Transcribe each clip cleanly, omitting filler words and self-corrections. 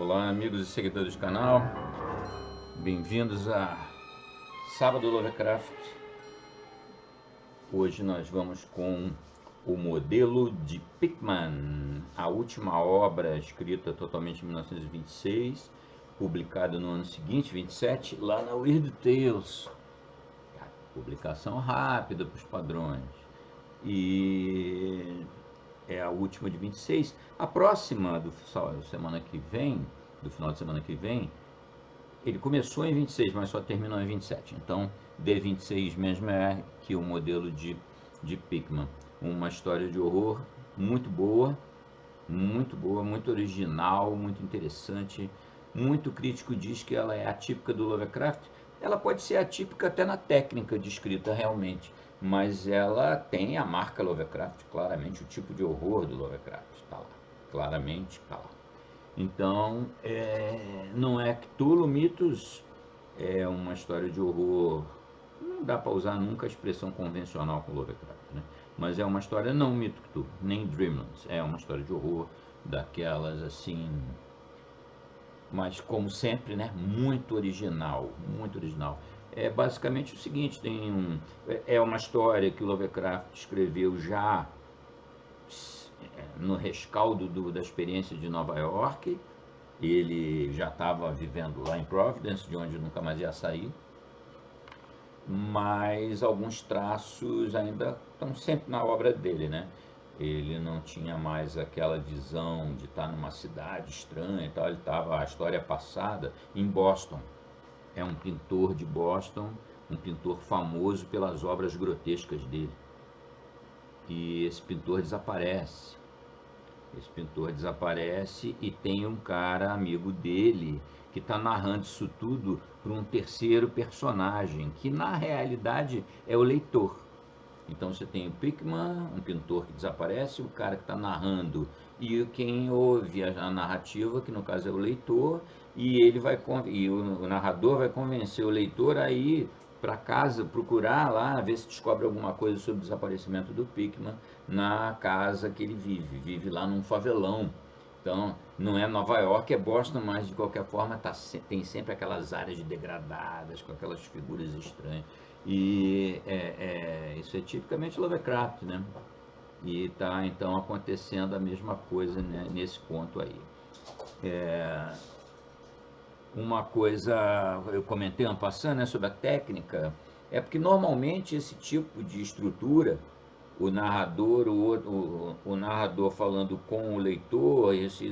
Olá, amigos e seguidores do canal, bem-vindos a Sábado Lovecraft. Hoje nós vamos com o Modelo de Pickman, a última obra escrita totalmente em 1926, publicada no ano seguinte, 27, lá na Weird Tales. Publicação rápida para os padrões. E é a última de 26. A próxima do semana que vem, do final de semana que vem, ele começou em 26, mas só terminou em 27. Então, D26 mesmo é que o modelo de Pickman. Uma história de horror muito boa, muito original, muito interessante. Muito crítico diz que ela é atípica do Lovecraft. Ela pode ser atípica até na técnica de escrita realmente, mas ela tem a marca Lovecraft, claramente o tipo de horror do Lovecraft está lá, claramente está lá. Então, não é Cthulhu Mitos, é uma história de horror, não dá para usar nunca a expressão convencional com Lovecraft, né? Mas é uma história não mito Cthulhu, nem Dreamlands, é uma história de horror daquelas assim, mas como sempre, né, muito original, muito original. É basicamente o seguinte, é uma história que o Lovecraft escreveu já no rescaldo da experiência de Nova York. Ele já estava vivendo lá em Providence, de onde nunca mais ia sair, mas alguns traços ainda estão sempre na obra dele, né? Ele não tinha mais aquela visão de estar numa cidade estranha e tal, ele estava, a história passada, em Boston. É um pintor de Boston, um pintor famoso pelas obras grotescas dele. E esse pintor desaparece. Esse pintor desaparece e tem um cara amigo dele que está narrando isso tudo para um terceiro personagem, que na realidade é o leitor. Então você tem o Pickman, um pintor que desaparece, o cara que está narrando e quem ouve a narrativa, que no caso é o leitor, e ele vai e o narrador vai convencer o leitor a ir para casa procurar lá, ver se descobre alguma coisa sobre o desaparecimento do Pickman na casa que ele vive lá num favelão. Então, não é Nova York, é Boston, mas de qualquer forma tem sempre aquelas áreas degradadas, com aquelas figuras estranhas. E isso é tipicamente Lovecraft, né? E está então acontecendo a mesma coisa, né, nesse ponto aí. Uma coisa, eu comentei ano passado, né, sobre a técnica, é porque normalmente esse tipo de estrutura, o narrador, o narrador falando com o leitor, isso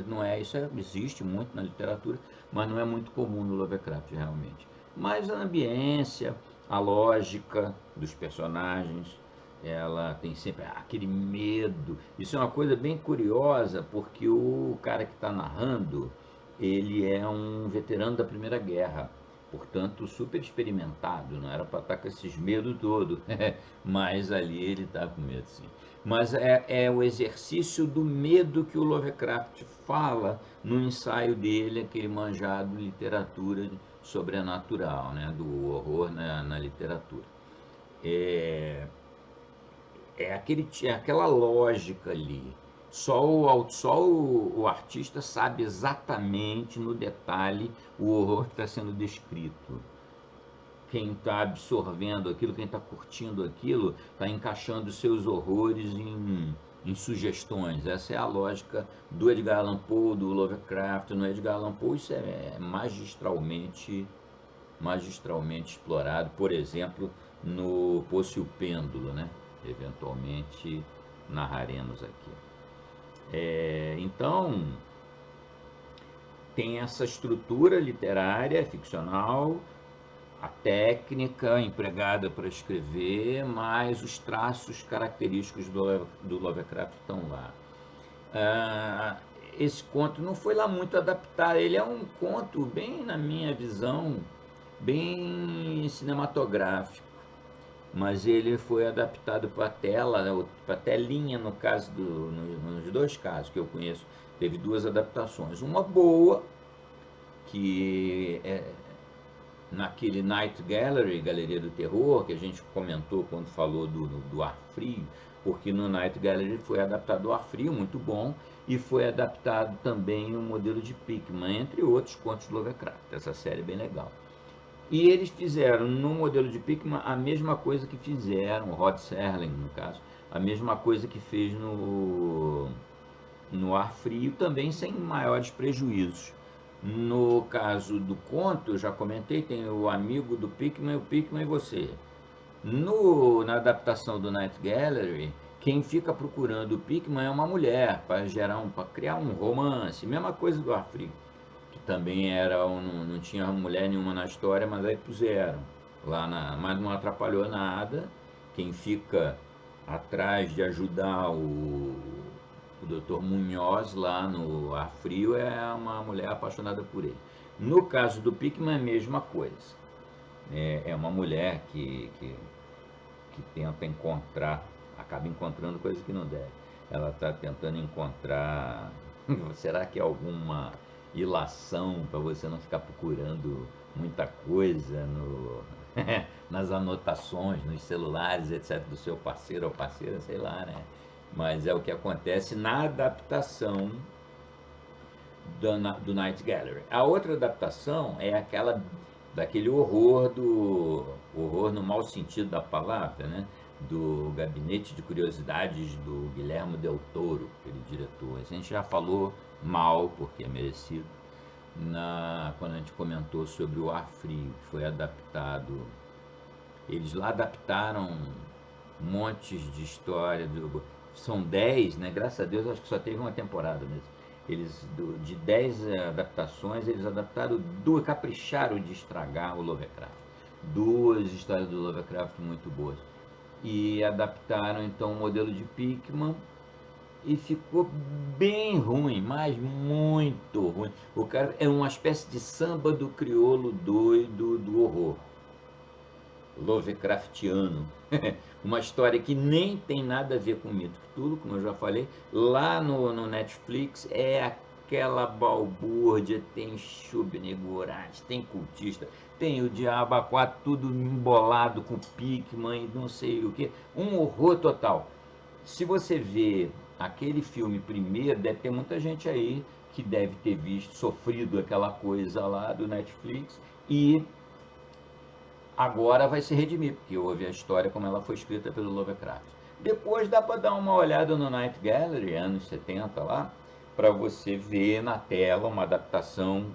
existe muito na literatura, mas não é muito comum no Lovecraft realmente. Mas a ambiência, a lógica dos personagens, ela tem sempre aquele medo. Isso é uma coisa bem curiosa, porque o cara que está narrando, ele é um veterano da Primeira Guerra, portanto super experimentado, não era para estar com esses medos todos, mas ali ele está com medo sim. Mas é o exercício do medo que o Lovecraft fala no ensaio dele, aquele manjado de literatura sobrenatural, né, do horror na literatura. É aquela lógica ali. Só o artista sabe exatamente no detalhe o horror que está sendo descrito. Quem está absorvendo aquilo, quem está curtindo aquilo, está encaixando seus horrores em sugestões. Essa é a lógica do Edgar Allan Poe, do Lovecraft. No Edgar Allan Poe isso é magistralmente explorado, por exemplo, no Poço e o Pêndulo, né? Eventualmente narraremos aqui. Então, tem essa estrutura literária, ficcional, a técnica empregada para escrever, mas os traços característicos do Lovecraft estão lá. Esse conto não foi lá muito adaptado, ele é um conto bem, na minha visão, bem cinematográfico, mas ele foi adaptado para tela, para telinha no caso nos dois casos que eu conheço, teve duas adaptações, uma boa que naquele Night Gallery, Galeria do Terror, que a gente comentou quando falou do Ar Frio, porque no Night Gallery foi adaptado o Ar Frio, muito bom, e foi adaptado também o modelo de Pickman, entre outros contos de Lovecraft. Essa série é bem legal. E eles fizeram no modelo de Pickman a mesma coisa que fizeram, o Rod Serling no caso, a mesma coisa que fez no Ar Frio, também sem maiores prejuízos. No caso do conto, eu já comentei, tem o amigo do Pickman, o Pickman e você. Na adaptação do Night Gallery, quem fica procurando o Pickman é uma mulher para criar um romance, mesma coisa do Ar Frio, que também era não tinha mulher nenhuma na história, mas aí puseram mas não atrapalhou nada. Quem fica atrás de ajudar o Dr. Munhoz lá no Ar Frio é uma mulher apaixonada por ele. No caso do Pickman, é a mesma coisa. É uma mulher que tenta encontrar, acaba encontrando coisas que não deve. Ela está tentando encontrar, será que é alguma ilação para você não ficar procurando muita coisa nas anotações, nos celulares, etc., do seu parceiro ou parceira, sei lá, né? Mas é o que acontece na adaptação do Night Gallery. A outra adaptação é aquela daquele horror no mau sentido da palavra, né? Do Gabinete de Curiosidades do Guilherme Del Toro, aquele diretor. A gente já falou mal, porque é merecido, quando a gente comentou sobre o Ar Frio, que foi adaptado. Eles lá adaptaram montes de história, são 10, né? Graças a Deus, acho que só teve uma temporada mesmo. De 10 adaptações, eles adaptaram duas, capricharam de estragar o Lovecraft. Duas histórias do Lovecraft muito boas. E adaptaram então o modelo de Pickman e ficou bem ruim, mas muito ruim. O cara é uma espécie de samba do crioulo doido do horror. Lovecraftiano. Uma história que nem tem nada a ver com o mito Cthulhu, como eu já falei. Lá no Netflix é aquela balbúrdia, tem Shub-Niggurath, tem cultista, tem o Diabo 4, tudo embolado com Pickman e não sei o que. Um horror total. Se você vê aquele filme primeiro, deve ter muita gente aí que deve ter visto, sofrido aquela coisa lá do Netflix e agora vai se redimir, porque houve a história como ela foi escrita pelo Lovecraft. Depois dá para dar uma olhada no Night Gallery, anos 70 lá, para você ver na tela uma adaptação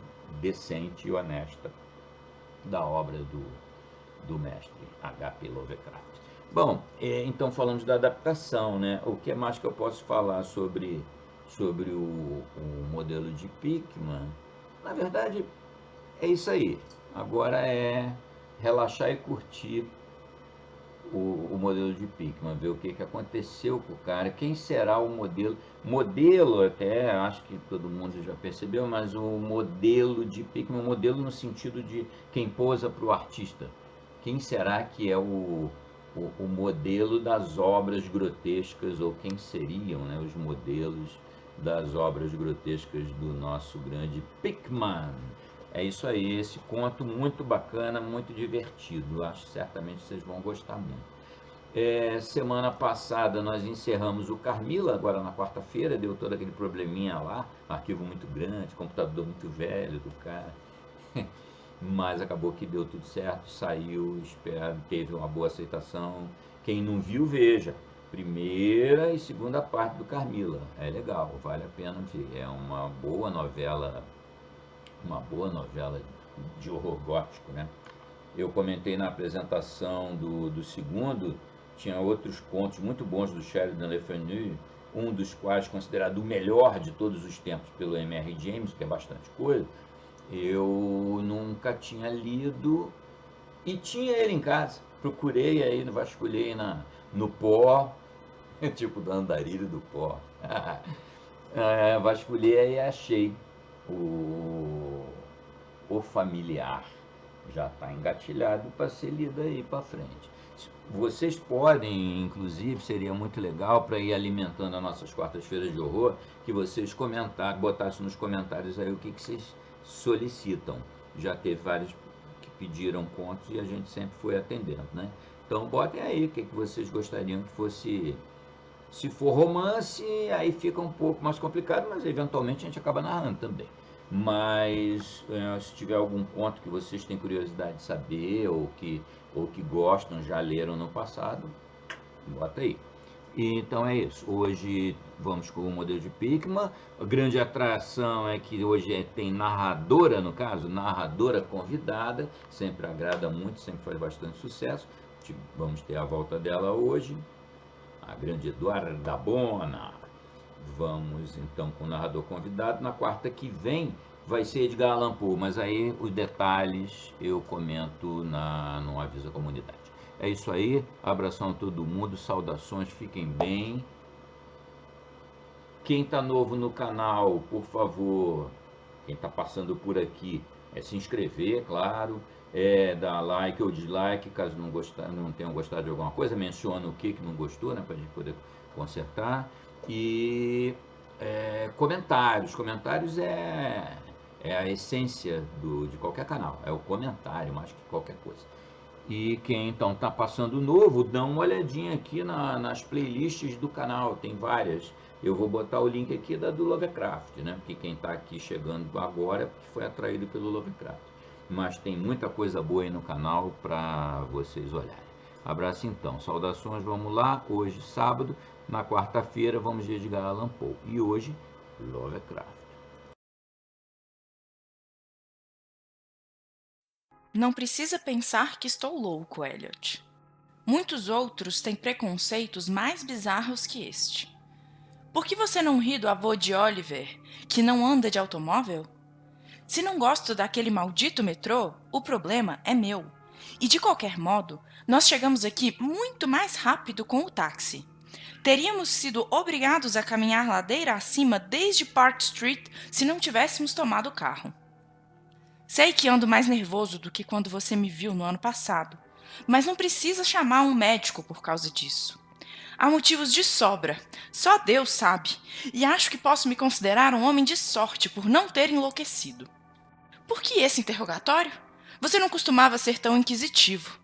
decente e honesta da obra do mestre H.P. Lovecraft. Bom, então falamos da adaptação, né? O que mais que eu posso falar sobre o modelo de Pickman? Na verdade, é isso aí. Agora é relaxar e curtir o modelo de Pickman, ver o que aconteceu com o cara, quem será o modelo. Modelo, até acho que todo mundo já percebeu, mas o modelo de Pickman, modelo no sentido de quem posa para o artista. Quem será que é o modelo das obras grotescas, ou quem seriam, né, os modelos das obras grotescas do nosso grande Pickman? É isso aí, esse conto muito bacana, muito divertido. Acho que certamente vocês vão gostar muito. Semana passada nós encerramos o Carmila, agora na quarta-feira, deu todo aquele probleminha lá, arquivo muito grande, computador muito velho do cara. Mas acabou que deu tudo certo, saiu, espero, teve uma boa aceitação. Quem não viu, veja. Primeira e segunda parte do Carmila. É legal, vale a pena ver. É uma boa novela de horror gótico, né? Eu comentei na apresentação do segundo, tinha outros contos muito bons do Sheridan Le Fanu, um dos quais considerado o melhor de todos os tempos pelo M.R. James, que é bastante coisa. Eu nunca tinha lido e tinha ele em casa. Procurei aí, vasculhei no pó, tipo do andarilho do pó. Vasculhei e achei o familiar. Já está engatilhado para ser lido aí para frente. Vocês podem, inclusive, seria muito legal para ir alimentando as nossas quartas-feiras de horror, que vocês botassem nos comentários aí o que vocês solicitam. Já teve vários que pediram contos e a gente sempre foi atendendo, né? Então botem aí o que vocês gostariam que fosse. Se for romance, aí fica um pouco mais complicado, mas eventualmente a gente acaba narrando também. Mas se tiver algum conto que vocês têm curiosidade de saber ou que gostam, já leram no passado, bota aí. Então é isso. Hoje vamos com o modelo de Pickman. A grande atração é que hoje tem narradora, no caso, narradora convidada. Sempre agrada muito, sempre faz bastante sucesso. Vamos ter a volta dela hoje. A grande Eduarda Bona. Vamos então com o narrador convidado. Na quarta que vem vai ser Edgar Allan Poe, mas aí os detalhes eu comento no Aviso à Comunidade. É isso aí, abração a todo mundo, saudações, fiquem bem. Quem está novo no canal, por favor, quem está passando por aqui, se inscrever, claro, dar like ou dislike, caso não tenham gostado de alguma coisa, menciona o que não gostou, né, para a gente poder consertar. E comentários é a essência de qualquer canal, é o comentário mais que qualquer coisa. E quem então está passando novo, dá uma olhadinha aqui nas playlists do canal, tem várias. Eu vou botar o link aqui da do Lovecraft, né? Porque quem está aqui chegando agora é porque foi atraído pelo Lovecraft. Mas tem muita coisa boa aí no canal para vocês olharem. Abraço então, saudações, vamos lá. Hoje, sábado, na quarta-feira, vamos de Edgar Allan Poe. E hoje, Lovecraft. Não precisa pensar que estou louco, Elliot. Muitos outros têm preconceitos mais bizarros que este. Por que você não ri do avô de Oliver, que não anda de automóvel? Se não gosto daquele maldito metrô, o problema é meu. E de qualquer modo, nós chegamos aqui muito mais rápido com o táxi. Teríamos sido obrigados a caminhar ladeira acima desde Park Street se não tivéssemos tomado o carro. Sei que ando mais nervoso do que quando você me viu no ano passado, mas não precisa chamar um médico por causa disso. Há motivos de sobra, só Deus sabe, e acho que posso me considerar um homem de sorte por não ter enlouquecido. Por que esse interrogatório? Você não costumava ser tão inquisitivo.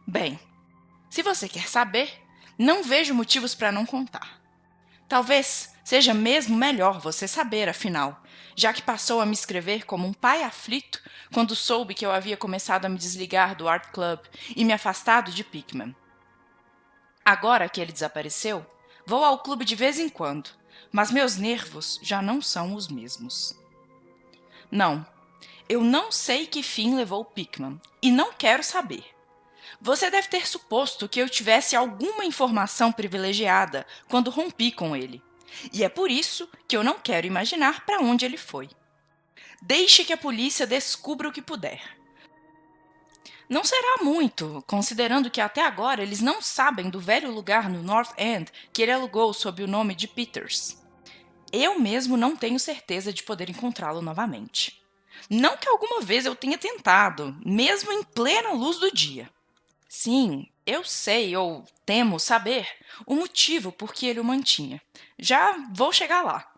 Bem, se você quer saber, não vejo motivos para não contar. Talvez seja mesmo melhor você saber, afinal, já que passou a me escrever como um pai aflito quando soube que eu havia começado a me desligar do Art Club e me afastado de Pickman. Agora que ele desapareceu, vou ao clube de vez em quando, mas meus nervos já não são os mesmos. Não, eu não sei que fim levou Pickman e não quero saber. Você deve ter suposto que eu tivesse alguma informação privilegiada quando rompi com ele. E é por isso que eu não quero imaginar para onde ele foi. Deixe que a polícia descubra o que puder. Não será muito, considerando que até agora eles não sabem do velho lugar no North End que ele alugou sob o nome de Peters. Eu mesmo não tenho certeza de poder encontrá-lo novamente. Não que alguma vez eu tenha tentado, mesmo em plena luz do dia. Sim, eu sei, ou temo saber, o motivo por que ele o mantinha. Já vou chegar lá.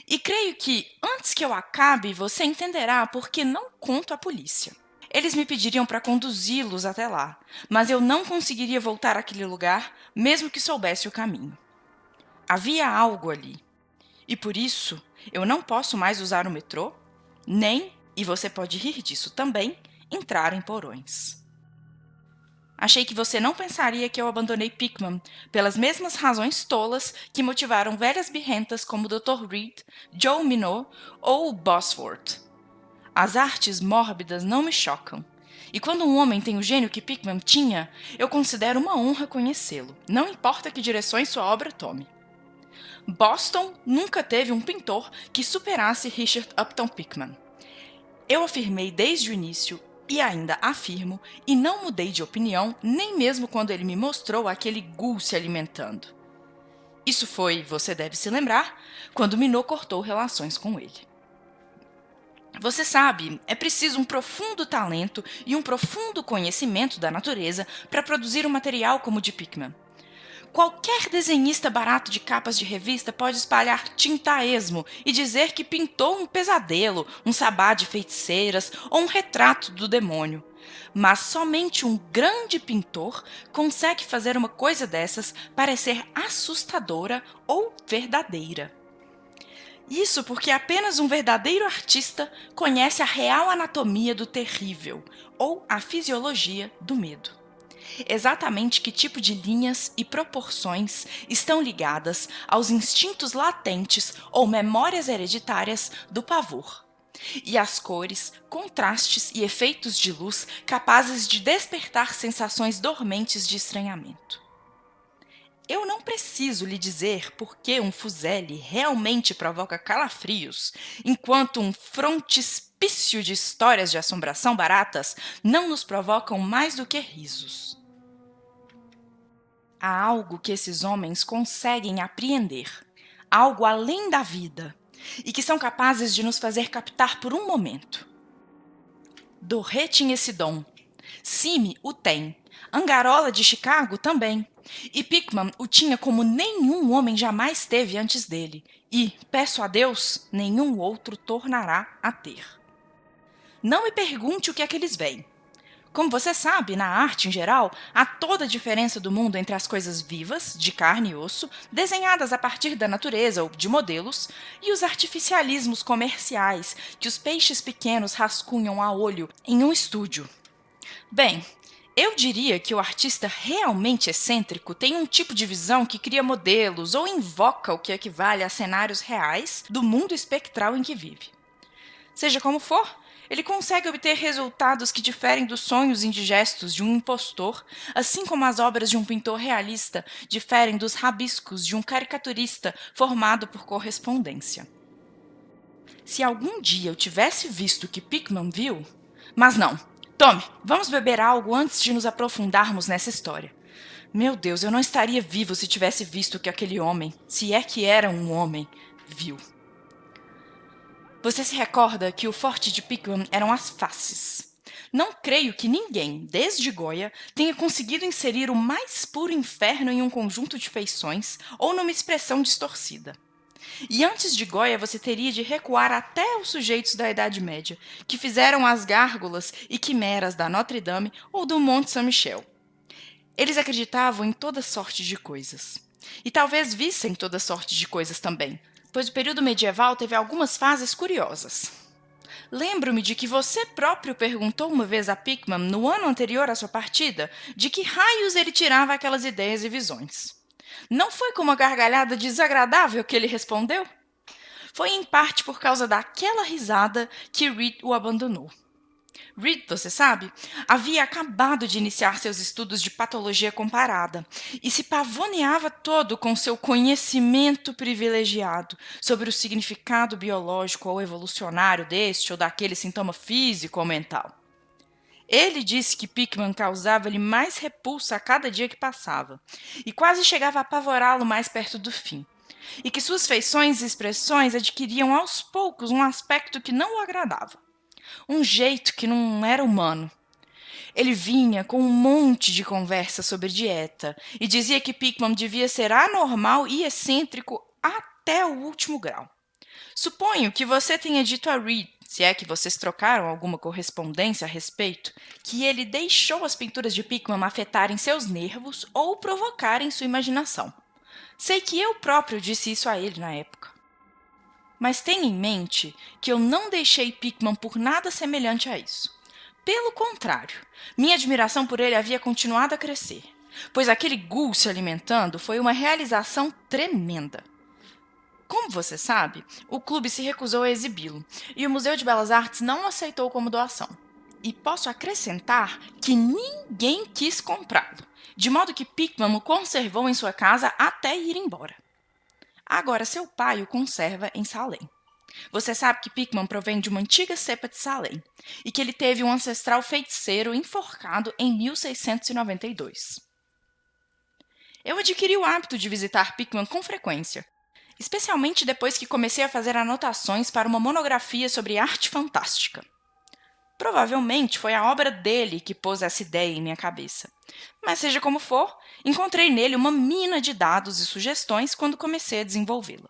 E creio que, antes que eu acabe, você entenderá por que não conto à polícia. Eles me pediriam para conduzi-los até lá, mas eu não conseguiria voltar àquele lugar, mesmo que soubesse o caminho. Havia algo ali. E por isso, eu não posso mais usar o metrô, nem, e você pode rir disso também, entrar em porões. Achei que você não pensaria que eu abandonei Pickman pelas mesmas razões tolas que motivaram velhas birrentas como o Dr. Reed, Joe Minot ou Bosworth. As artes mórbidas não me chocam. E quando um homem tem o gênio que Pickman tinha, eu considero uma honra conhecê-lo, não importa que direções sua obra tome. Boston nunca teve um pintor que superasse Richard Upton Pickman. Eu afirmei desde o início, e ainda afirmo, e não mudei de opinião, nem mesmo quando ele me mostrou aquele ghoul se alimentando. Isso foi, você deve se lembrar, quando Minot cortou relações com ele. Você sabe, é preciso um profundo talento e um profundo conhecimento da natureza para produzir um material como o de Pickman. Qualquer desenhista barato de capas de revista pode espalhar tinta a esmo e dizer que pintou um pesadelo, um sabá de feiticeiras ou um retrato do demônio. Mas somente um grande pintor consegue fazer uma coisa dessas parecer assustadora ou verdadeira. Isso porque apenas um verdadeiro artista conhece a real anatomia do terrível, ou a fisiologia do medo. Exatamente que tipo de linhas e proporções estão ligadas aos instintos latentes ou memórias hereditárias do pavor. E as cores, contrastes e efeitos de luz capazes de despertar sensações dormentes de estranhamento. Eu não preciso lhe dizer por que um fusele realmente provoca calafrios, enquanto um frontispício de histórias de assombração baratas não nos provocam mais do que risos. Há algo que esses homens conseguem apreender, algo além da vida, e que são capazes de nos fazer captar por um momento. Doré tinha esse dom, Cime o tem, Angarola de Chicago também, e Pickman o tinha como nenhum homem jamais teve antes dele, e, peço a Deus, nenhum outro tornará a ter. Não me pergunte o que é que eles veem. Como você sabe, na arte em geral, há toda a diferença do mundo entre as coisas vivas, de carne e osso, desenhadas a partir da natureza ou de modelos, e os artificialismos comerciais que os peixes pequenos rascunham a olho em um estúdio. Bem, eu diria que o artista realmente excêntrico tem um tipo de visão que cria modelos ou invoca o que equivale a cenários reais do mundo espectral em que vive. Seja como for, ele consegue obter resultados que diferem dos sonhos indigestos de um impostor, assim como as obras de um pintor realista diferem dos rabiscos de um caricaturista formado por correspondência. Se algum dia eu tivesse visto o que Pickman viu... Mas não! Tome, vamos beber algo antes de nos aprofundarmos nessa história. Meu Deus, eu não estaria vivo se tivesse visto o que aquele homem, se é que era um homem, viu. Você se recorda que o forte de Pickman eram as faces. Não creio que ninguém, desde Goya, tenha conseguido inserir o mais puro inferno em um conjunto de feições ou numa expressão distorcida. E antes de Goya, você teria de recuar até os sujeitos da Idade Média, que fizeram as gárgulas e quimeras da Notre Dame ou do Monte Saint-Michel. Eles acreditavam em toda sorte de coisas. E talvez vissem toda sorte de coisas também, pois o período medieval teve algumas fases curiosas. Lembro-me de que você próprio perguntou uma vez a Pickman, no ano anterior à sua partida, de que raios ele tirava aquelas ideias e visões. Não foi com uma gargalhada desagradável que ele respondeu? Foi em parte por causa daquela risada que Reed o abandonou. Reed, você sabe, havia acabado de iniciar seus estudos de patologia comparada e se pavoneava todo com seu conhecimento privilegiado sobre o significado biológico ou evolucionário deste ou daquele sintoma físico ou mental. Ele disse que Pickman causava-lhe mais repulsa a cada dia que passava e quase chegava a apavorá-lo mais perto do fim, e que suas feições e expressões adquiriam aos poucos um aspecto que não o agradava. Um jeito que não era humano. Ele vinha com um monte de conversa sobre dieta e dizia que Pickman devia ser anormal e excêntrico até o último grau. Suponho que você tenha dito a Reed, se é que vocês trocaram alguma correspondência a respeito, que ele deixou as pinturas de Pickman afetarem seus nervos ou provocarem sua imaginação. Sei que eu próprio disse isso a ele na época. Mas tenha em mente que eu não deixei Pickman por nada semelhante a isso. Pelo contrário, minha admiração por ele havia continuado a crescer, pois aquele ghoul se alimentando foi uma realização tremenda. Como você sabe, o clube se recusou a exibi-lo, e o Museu de Belas Artes não o aceitou como doação. E posso acrescentar que ninguém quis comprá-lo, de modo que Pickman o conservou em sua casa até ir embora. Agora seu pai o conserva em Salem. Você sabe que Pickman provém de uma antiga cepa de Salem e que ele teve um ancestral feiticeiro enforcado em 1692. Eu adquiri o hábito de visitar Pickman com frequência, especialmente depois que comecei a fazer anotações para uma monografia sobre arte fantástica. Provavelmente foi a obra dele que pôs essa ideia em minha cabeça. Mas seja como for, encontrei nele uma mina de dados e sugestões quando comecei a desenvolvê-la.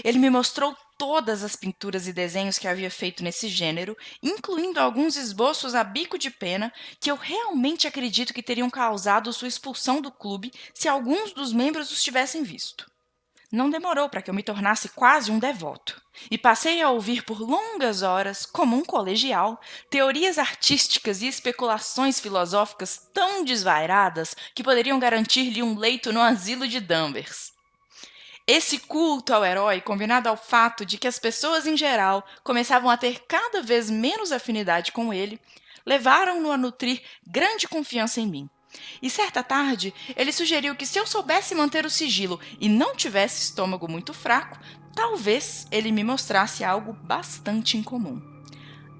Ele me mostrou todas as pinturas e desenhos que havia feito nesse gênero, incluindo alguns esboços a bico de pena que eu realmente acredito que teriam causado sua expulsão do clube se alguns dos membros os tivessem visto. Não demorou para que eu me tornasse quase um devoto, e passei a ouvir por longas horas, como um colegial, teorias artísticas e especulações filosóficas tão desvairadas que poderiam garantir-lhe um leito no asilo de Danvers. Esse culto ao herói, combinado ao fato de que as pessoas em geral começavam a ter cada vez menos afinidade com ele, levaram-no a nutrir grande confiança em mim. E certa tarde, ele sugeriu que se eu soubesse manter o sigilo e não tivesse estômago muito fraco, talvez ele me mostrasse algo bastante incomum.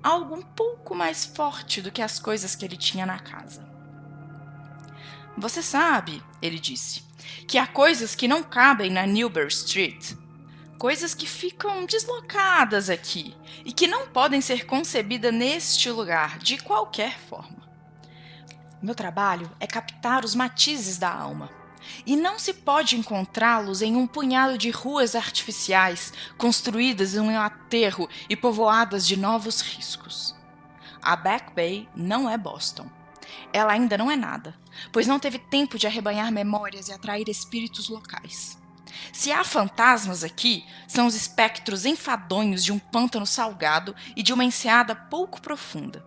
Algo um pouco mais forte do que as coisas que ele tinha na casa. Você sabe, ele disse, que há coisas que não cabem na Newbury Street. Coisas que ficam deslocadas aqui e que não podem ser concebidas neste lugar de qualquer forma. Meu trabalho é captar os matizes da alma, e não se pode encontrá-los em um punhado de ruas artificiais construídas em um aterro e povoadas de novos riscos. A Back Bay não é Boston. Ela ainda não é nada, pois não teve tempo de arrebanhar memórias e atrair espíritos locais. Se há fantasmas aqui, são os espectros enfadonhos de um pântano salgado e de uma enseada pouco profunda.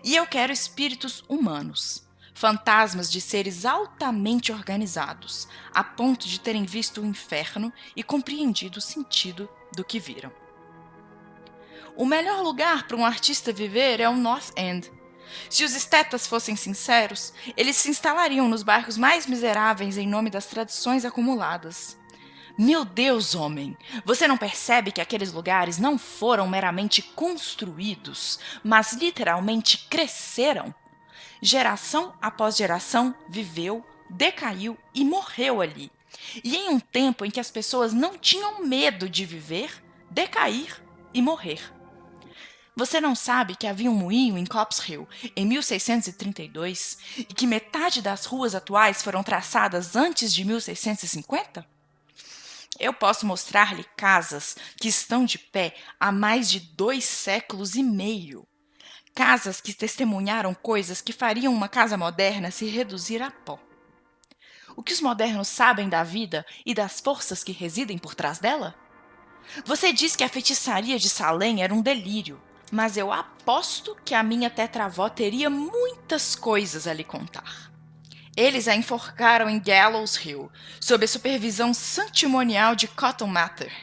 E eu quero espíritos humanos, fantasmas de seres altamente organizados, a ponto de terem visto o inferno e compreendido o sentido do que viram. O melhor lugar para um artista viver é o North End. Se os estetas fossem sinceros, eles se instalariam nos bairros mais miseráveis em nome das tradições acumuladas. Meu Deus, homem! Você não percebe que aqueles lugares não foram meramente construídos, mas literalmente cresceram? Geração após geração viveu, decaiu e morreu ali. E em um tempo em que as pessoas não tinham medo de viver, decair e morrer. Você não sabe que havia um moinho em Copp's Hill em 1632 e que metade das ruas atuais foram traçadas antes de 1650? Eu posso mostrar-lhe casas que estão de pé há mais de 2 séculos e meio. Casas que testemunharam coisas que fariam uma casa moderna se reduzir a pó. O que os modernos sabem da vida e das forças que residem por trás dela? Você diz que a feitiçaria de Salem era um delírio, mas eu aposto que a minha tetravó teria muitas coisas a lhe contar. Eles a enforcaram em Gallows Hill, sob a supervisão santimonial de Cotton Mather.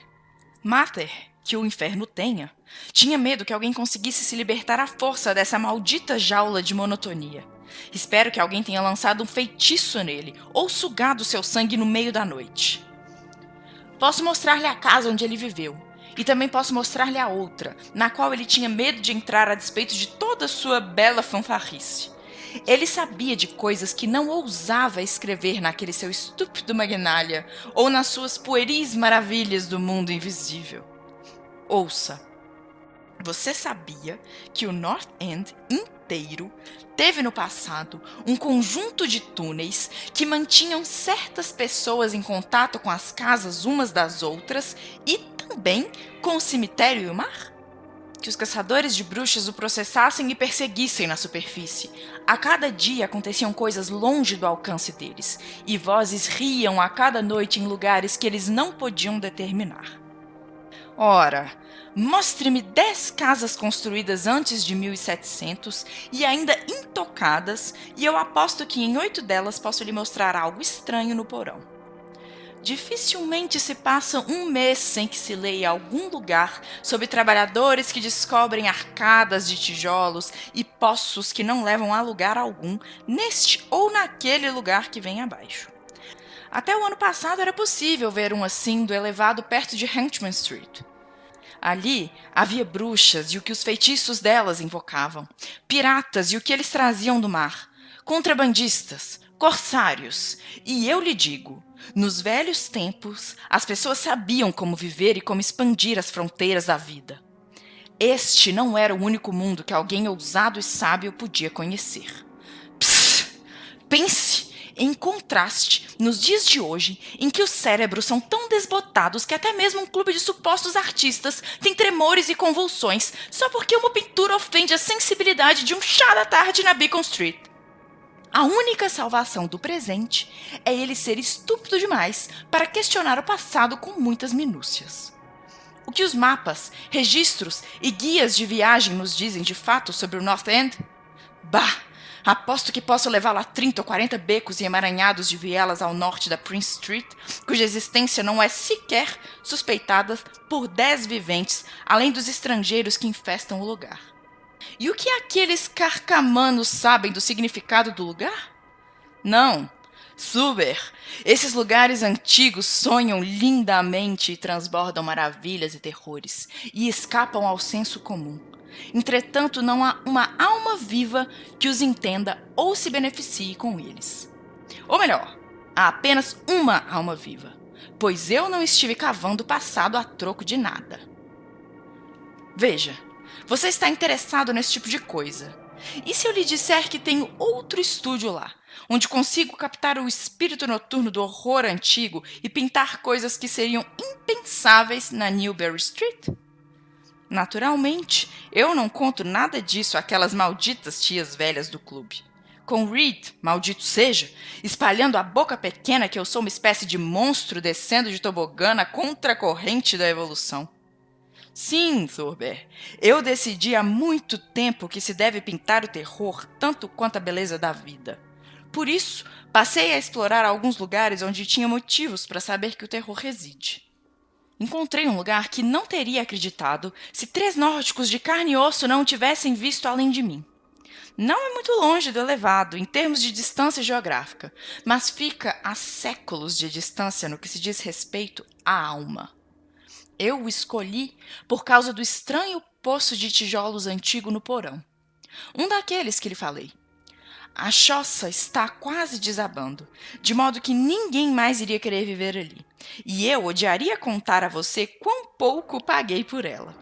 Mather, que o inferno tenha, tinha medo que alguém conseguisse se libertar à força dessa maldita jaula de monotonia. Espero que alguém tenha lançado um feitiço nele ou sugado seu sangue no meio da noite. Posso mostrar-lhe a casa onde ele viveu, e também posso mostrar-lhe a outra, na qual ele tinha medo de entrar a despeito de toda a sua bela fanfarrice. Ele sabia de coisas que não ousava escrever naquele seu estúpido Magnália ou nas suas pueris maravilhas do mundo invisível. Ouça. Você sabia que o North End inteiro teve no passado um conjunto de túneis que mantinham certas pessoas em contato com as casas umas das outras e também com o cemitério e o mar? Que os caçadores de bruxas o processassem e perseguissem na superfície. A cada dia aconteciam coisas longe do alcance deles, e vozes riam a cada noite em lugares que eles não podiam determinar. Ora, mostre-me 10 casas construídas antes de 1700 e ainda intocadas, e eu aposto que em 8 delas posso lhe mostrar algo estranho no porão. Dificilmente se passa um mês sem que se leia em algum lugar sobre trabalhadores que descobrem arcadas de tijolos e poços que não levam a lugar algum neste ou naquele lugar que vem abaixo. Até o ano passado era possível ver um assim do elevado perto de Henchman Street. Ali havia bruxas e o que os feitiços delas invocavam, piratas e o que eles traziam do mar, contrabandistas, corsários, e eu lhe digo, nos velhos tempos, as pessoas sabiam como viver e como expandir as fronteiras da vida. Este não era o único mundo que alguém ousado e sábio podia conhecer. Psst! Pense em contraste nos dias de hoje, em que os cérebros são tão desbotados que até mesmo um clube de supostos artistas tem tremores e convulsões só porque uma pintura ofende a sensibilidade de um chá da tarde na Beacon Street. A única salvação do presente é ele ser estúpido demais para questionar o passado com muitas minúcias. O que os mapas, registros e guias de viagem nos dizem de fato sobre o North End? Bah! Aposto que posso levar lá 30 ou 40 becos e emaranhados de vielas ao norte da Prince Street, cuja existência não é sequer suspeitada por 10 viventes, além dos estrangeiros que infestam o lugar. E o que aqueles carcamanos sabem do significado do lugar? Não. Suber, esses lugares antigos sonham lindamente e transbordam maravilhas e terrores, e escapam ao senso comum. Entretanto, não há uma alma viva que os entenda ou se beneficie com eles. Ou melhor, há apenas uma alma viva, pois eu não estive cavando o passado a troco de nada. Veja, você está interessado nesse tipo de coisa. E se eu lhe disser que tenho outro estúdio lá, onde consigo captar o espírito noturno do horror antigo e pintar coisas que seriam impensáveis na Newbury Street? Naturalmente, eu não conto nada disso àquelas malditas tias velhas do clube. Com Reed, maldito seja, espalhando a boca pequena que eu sou uma espécie de monstro descendo de tobogã na contracorrente da evolução. Sim, Thurber, eu decidi há muito tempo que se deve pintar o terror tanto quanto a beleza da vida. Por isso, passei a explorar alguns lugares onde tinha motivos para saber que o terror reside. Encontrei um lugar que não teria acreditado se 3 nórdicos de carne e osso não o tivessem visto além de mim. Não é muito longe do elevado, em termos de distância geográfica, mas fica a séculos de distância no que se diz respeito à alma. Eu o escolhi por causa do estranho poço de tijolos antigo no porão. Um daqueles que lhe falei. A choça está quase desabando, de modo que ninguém mais iria querer viver ali. E eu odiaria contar a você quão pouco paguei por ela.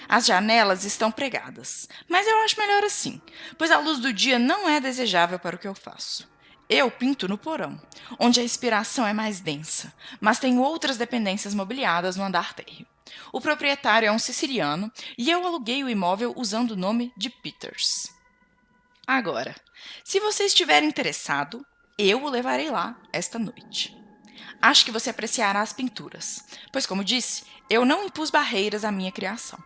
As janelas estão pregadas, mas eu acho melhor assim, pois a luz do dia não é desejável para o que eu faço. Eu pinto no porão, onde a inspiração é mais densa, mas tenho outras dependências mobiliadas no andar térreo. O proprietário é um siciliano e eu aluguei o imóvel usando o nome de Peters. Agora, se você estiver interessado, eu o levarei lá esta noite. Acho que você apreciará as pinturas, pois, como disse, eu não impus barreiras à minha criação.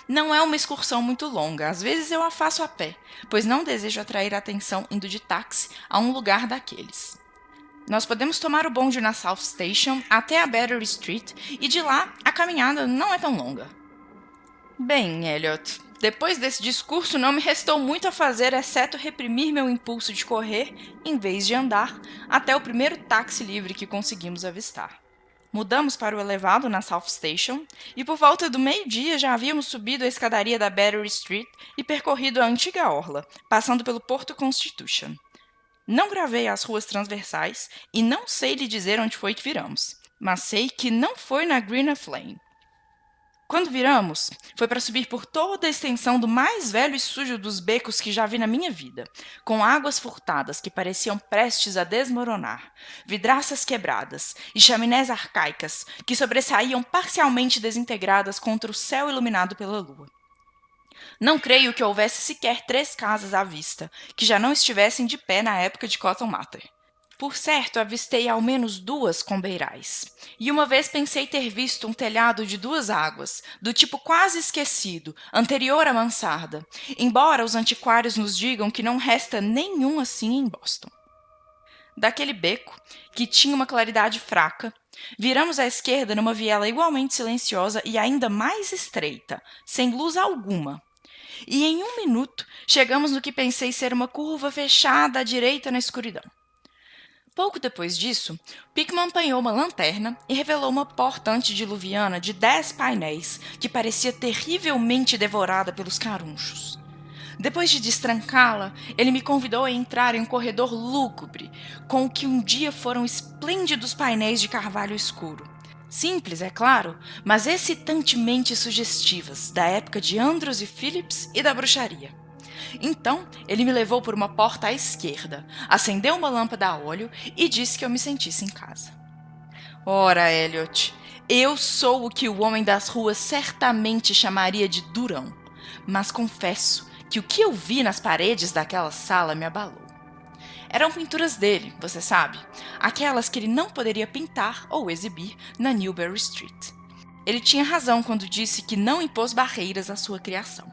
Não é uma excursão muito longa, às vezes eu a faço a pé, pois não desejo atrair a atenção indo de táxi a um lugar daqueles. Nós podemos tomar o bonde na South Station até a Battery Street e de lá a caminhada não é tão longa. Bem, Elliot, depois desse discurso não me restou muito a fazer exceto reprimir meu impulso de correr, em vez de andar, até o primeiro táxi livre que conseguimos avistar. Mudamos para o elevado na South Station e por volta do meio-dia já havíamos subido a escadaria da Battery Street e percorrido a antiga orla, passando pelo Porto Constitution. Não gravei as ruas transversais e não sei lhe dizer onde foi que viramos, mas sei que não foi na Greenough Lane. Quando viramos, foi para subir por toda a extensão do mais velho e sujo dos becos que já vi na minha vida, com águas furtadas que pareciam prestes a desmoronar, vidraças quebradas e chaminés arcaicas que sobressaíam parcialmente desintegradas contra o céu iluminado pela lua. Não creio que houvesse sequer 3 casas à vista, que já não estivessem de pé na época de Cotton Mather. Por certo, avistei ao menos 2 com beirais. E uma vez pensei ter visto um telhado de 2 águas, do tipo quase esquecido, anterior à mansarda, embora os antiquários nos digam que não resta nenhum assim em Boston. Daquele beco, que tinha uma claridade fraca, viramos à esquerda numa viela igualmente silenciosa e ainda mais estreita, sem luz alguma. E em 1 minuto chegamos no que pensei ser uma curva fechada à direita na escuridão. Pouco depois disso, Pickman apanhou uma lanterna e revelou uma porta antediluviana de 10 painéis que parecia terrivelmente devorada pelos carunchos. Depois de destrancá-la, ele me convidou a entrar em um corredor lúgubre, com o que um dia foram esplêndidos painéis de carvalho escuro. Simples, é claro, mas excitantemente sugestivas, da época de Andros e Phillips e da bruxaria. Então, ele me levou por uma porta à esquerda, acendeu uma lâmpada a óleo e disse que eu me sentisse em casa. Ora, Elliot, eu sou o que o homem das ruas certamente chamaria de durão, mas confesso que o que eu vi nas paredes daquela sala me abalou. Eram pinturas dele, você sabe, aquelas que ele não poderia pintar ou exibir na Newbury Street. Ele tinha razão quando disse que não impôs barreiras à sua criação.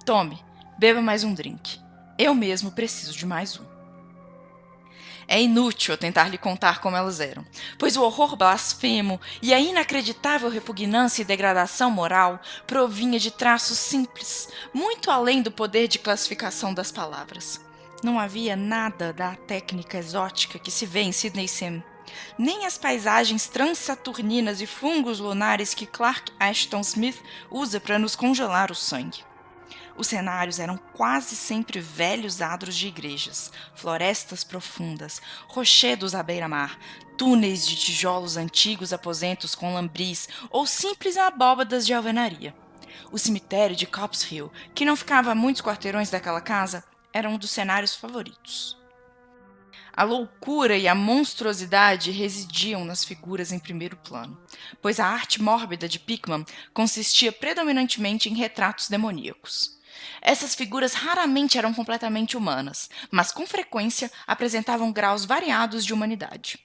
Tome, beba mais um drink. Eu mesmo preciso de mais um. É inútil eu tentar lhe contar como elas eram, pois o horror blasfemo e a inacreditável repugnância e degradação moral provinha de traços simples, muito além do poder de classificação das palavras. Não havia nada da técnica exótica que se vê em Sidney Sim, nem as paisagens transsaturninas e fungos lunares que Clark Ashton Smith usa para nos congelar o sangue. Os cenários eram quase sempre velhos adros de igrejas, florestas profundas, rochedos à beira-mar, túneis de tijolos antigos aposentos com lambris ou simples abóbadas de alvenaria. O cemitério de Copp's Hill, que não ficava a muitos quarteirões daquela casa, era um dos cenários favoritos. A loucura e a monstruosidade residiam nas figuras em primeiro plano, pois a arte mórbida de Pickman consistia predominantemente em retratos demoníacos. Essas figuras raramente eram completamente humanas, mas com frequência apresentavam graus variados de humanidade.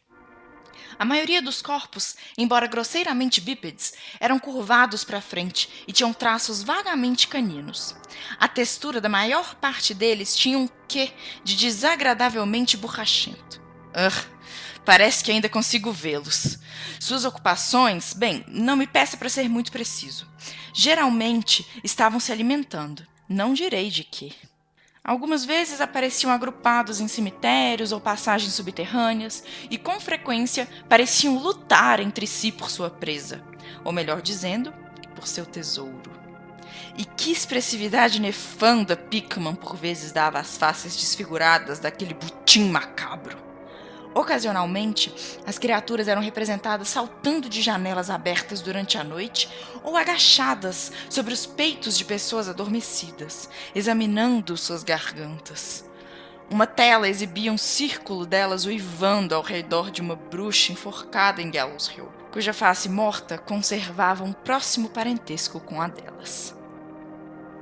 A maioria dos corpos, embora grosseiramente bípedes, eram curvados para frente e tinham traços vagamente caninos. A textura da maior parte deles tinha um quê de desagradavelmente borrachento. Parece que ainda consigo vê-los. Suas ocupações, bem, não me peça para ser muito preciso. Geralmente estavam se alimentando, não direi de quê. Algumas vezes apareciam agrupados em cemitérios ou passagens subterrâneas e, com frequência, pareciam lutar entre si por sua presa, ou melhor dizendo, por seu tesouro. E que expressividade nefanda Pickman por vezes dava às faces desfiguradas daquele butim macabro. Ocasionalmente, as criaturas eram representadas saltando de janelas abertas durante a noite ou agachadas sobre os peitos de pessoas adormecidas, examinando suas gargantas. Uma tela exibia um círculo delas uivando ao redor de uma bruxa enforcada em Gallows Hill, cuja face morta conservava um próximo parentesco com a delas.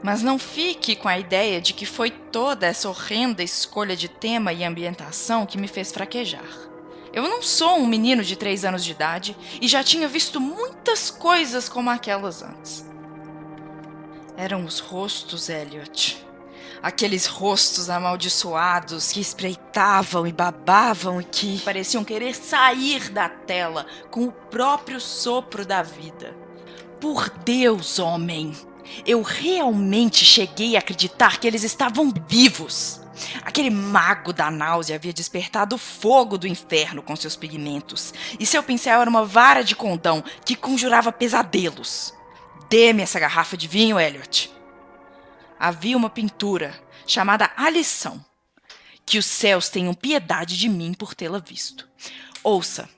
Mas não fique com a ideia de que foi toda essa horrenda escolha de tema e ambientação que me fez fraquejar. Eu não sou um menino de 3 anos de idade e já tinha visto muitas coisas como aquelas antes. Eram os rostos, Elliot. Aqueles rostos amaldiçoados que espreitavam e babavam e que pareciam querer sair da tela com o próprio sopro da vida. Por Deus, homem! Eu realmente cheguei a acreditar que eles estavam vivos. Aquele mago da náusea havia despertado o fogo do inferno com seus pigmentos, e seu pincel era uma vara de condão que conjurava pesadelos. Dê-me essa garrafa de vinho, Elliot. Havia uma pintura chamada A Lição. Que os céus tenham piedade de mim por tê-la visto. Ouça.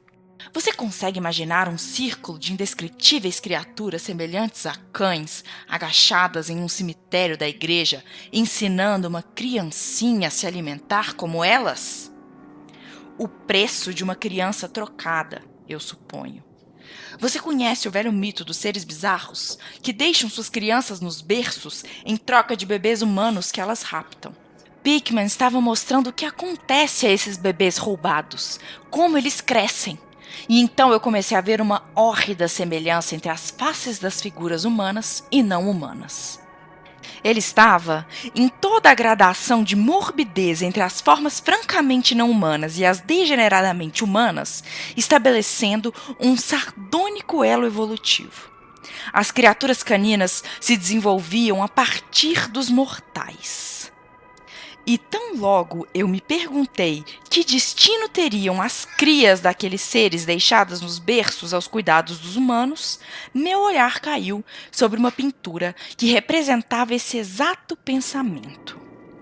Você consegue imaginar um círculo de indescritíveis criaturas semelhantes a cães, agachadas em um cemitério da igreja, ensinando uma criancinha a se alimentar como elas? O preço de uma criança trocada, eu suponho. Você conhece o velho mito dos seres bizarros, que deixam suas crianças nos berços em troca de bebês humanos que elas raptam? Pickman estava mostrando o que acontece a esses bebês roubados, como eles crescem. E então eu comecei a ver uma hórrida semelhança entre as faces das figuras humanas e não humanas. Ele estava, em toda a gradação de morbidez entre as formas francamente não humanas e as degeneradamente humanas, estabelecendo um sardônico elo evolutivo. As criaturas caninas se desenvolviam a partir dos mortais. E tão logo eu me perguntei que destino teriam as crias daqueles seres deixadas nos berços aos cuidados dos humanos, meu olhar caiu sobre uma pintura que representava esse exato pensamento.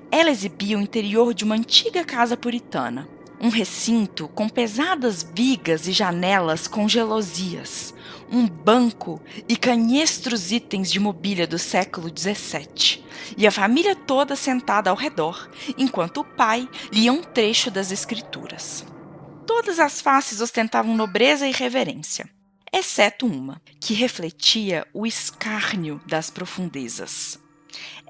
Ela exibia o interior de uma antiga casa puritana, Um recinto com pesadas vigas e janelas com gelosias, um banco e canhestros itens de mobília do século XVII, e a família toda sentada ao redor, enquanto o pai lia um trecho das Escrituras. Todas as faces ostentavam nobreza e reverência, exceto uma, que refletia o escárnio das profundezas.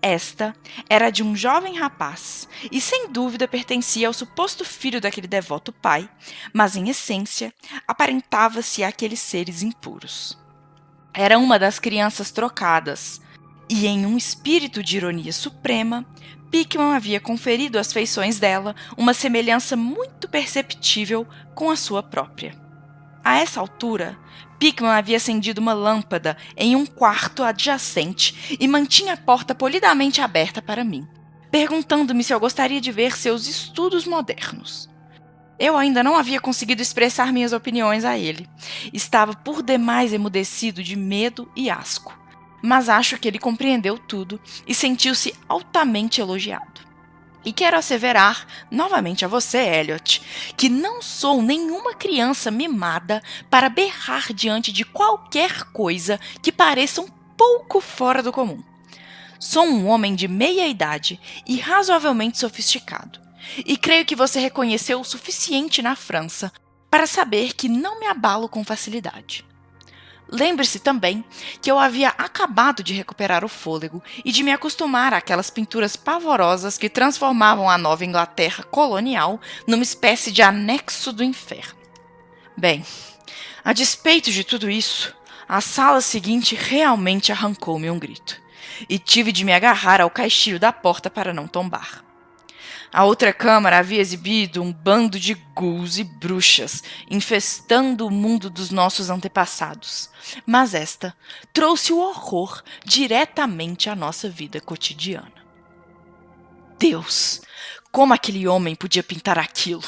Esta era de um jovem rapaz e, sem dúvida, pertencia ao suposto filho daquele devoto pai, mas, em essência, aparentava-se àqueles seres impuros. Era uma das crianças trocadas, e, em um espírito de ironia suprema, Pickman havia conferido às feições dela uma semelhança muito perceptível com a sua própria. A essa altura, Pickman havia acendido uma lâmpada em um quarto adjacente e mantinha a porta polidamente aberta para mim, perguntando-me se eu gostaria de ver seus estudos modernos. Eu ainda não havia conseguido expressar minhas opiniões a ele. Estava por demais emudecido de medo e asco, mas acho que ele compreendeu tudo e sentiu-se altamente elogiado. E quero asseverar, novamente a você, Elliot, que não sou nenhuma criança mimada para berrar diante de qualquer coisa que pareça um pouco fora do comum. Sou um homem de meia idade e razoavelmente sofisticado, e creio que você reconheceu o suficiente na França para saber que não me abalo com facilidade. Lembre-se também que eu havia acabado de recuperar o fôlego e de me acostumar àquelas pinturas pavorosas que transformavam a Nova Inglaterra colonial numa espécie de anexo do inferno. Bem, a despeito de tudo isso, a sala seguinte realmente arrancou-me um grito, e tive de me agarrar ao caixilho da porta para não tombar. A outra câmara havia exibido um bando de ghouls e bruxas, infestando o mundo dos nossos antepassados. Mas esta trouxe o horror diretamente à nossa vida cotidiana. Deus! Como aquele homem podia pintar aquilo?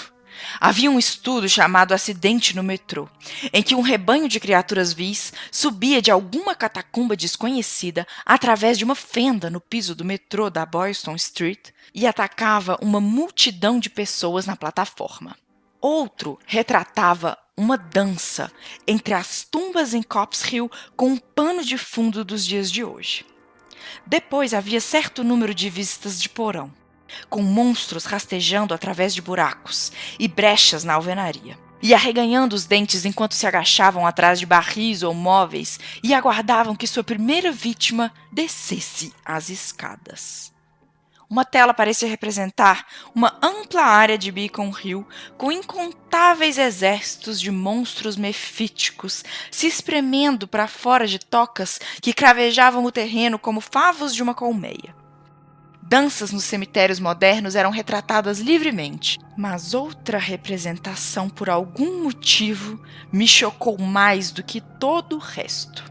Havia um estudo chamado Acidente no Metrô, em que um rebanho de criaturas vis subia de alguma catacumba desconhecida através de uma fenda no piso do metrô da Boylston Street e atacava uma multidão de pessoas na plataforma. Outro retratava uma dança entre as tumbas em Copp's Hill com um pano de fundo dos dias de hoje. Depois havia certo número de visitas de porão, com monstros rastejando através de buracos e brechas na alvenaria, e arreganhando os dentes enquanto se agachavam atrás de barris ou móveis e aguardavam que sua primeira vítima descesse as escadas. Uma tela parecia representar uma ampla área de Beacon Hill com incontáveis exércitos de monstros mefíticos se espremendo para fora de tocas que cravejavam o terreno como favos de uma colmeia. Danças nos cemitérios modernos eram retratadas livremente, mas outra representação, por algum motivo, me chocou mais do que todo o resto.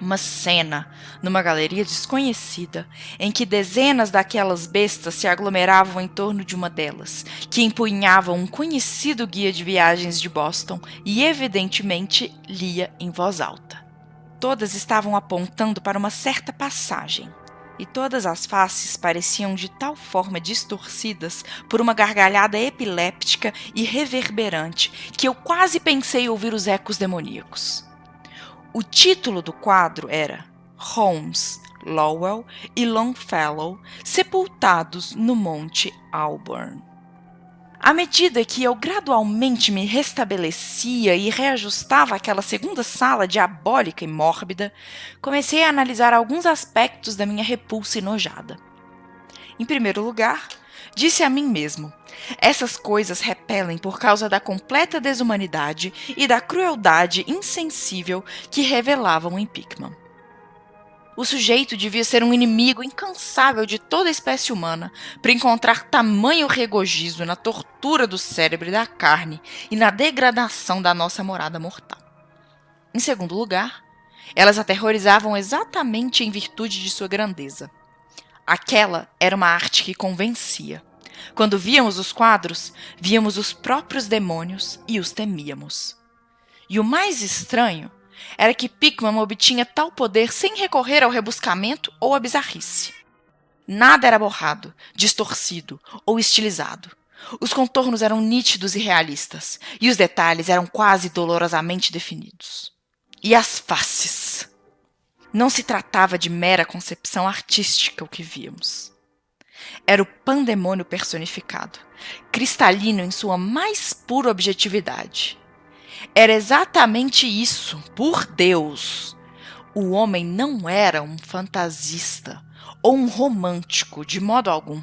Uma cena numa galeria desconhecida, em que dezenas daquelas bestas se aglomeravam em torno de uma delas, que empunhava um conhecido guia de viagens de Boston e, evidentemente, lia em voz alta. Todas estavam apontando para uma certa passagem, e todas as faces pareciam de tal forma distorcidas por uma gargalhada epiléptica e reverberante que eu quase pensei ouvir os ecos demoníacos. O título do quadro era Holmes, Lowell e Longfellow sepultados no Monte Auburn. À medida que eu gradualmente me restabelecia e reajustava aquela segunda sala diabólica e mórbida, comecei a analisar alguns aspectos da minha repulsa enojada. Em primeiro lugar, disse a mim mesmo: essas coisas repelem por causa da completa desumanidade e da crueldade insensível que revelavam em Pickman. O sujeito devia ser um inimigo incansável de toda a espécie humana para encontrar tamanho regozijo na tortura do cérebro e da carne e na degradação da nossa morada mortal. Em segundo lugar, elas aterrorizavam exatamente em virtude de sua grandeza. Aquela era uma arte que convencia. Quando víamos os quadros, víamos os próprios demônios e os temíamos. E o mais estranho era que Pickman obtinha tal poder sem recorrer ao rebuscamento ou à bizarrice. Nada era borrado, distorcido ou estilizado. Os contornos eram nítidos e realistas, e os detalhes eram quase dolorosamente definidos. E as faces? Não se tratava de mera concepção artística o que víamos. Era o pandemônio personificado, cristalino em sua mais pura objetividade. Era exatamente isso, por Deus! O homem não era um fantasista ou um romântico, de modo algum.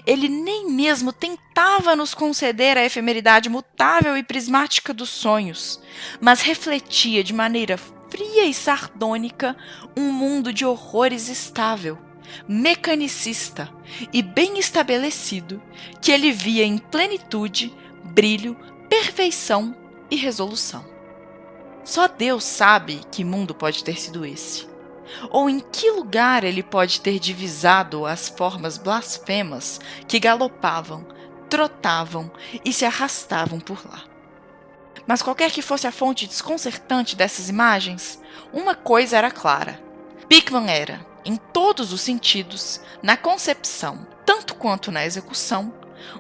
Ele nem mesmo tentava nos conceder a efemeridade mutável e prismática dos sonhos, mas refletia de maneira fria e sardônica um mundo de horrores estável, mecanicista e bem estabelecido, que ele via em plenitude, brilho, perfeição e resolução. Só Deus sabe que mundo pode ter sido esse, ou em que lugar ele pode ter divisado as formas blasfemas que galopavam, trotavam e se arrastavam por lá. Mas qualquer que fosse a fonte desconcertante dessas imagens, uma coisa era clara. Pickman era, em todos os sentidos, na concepção, tanto quanto na execução,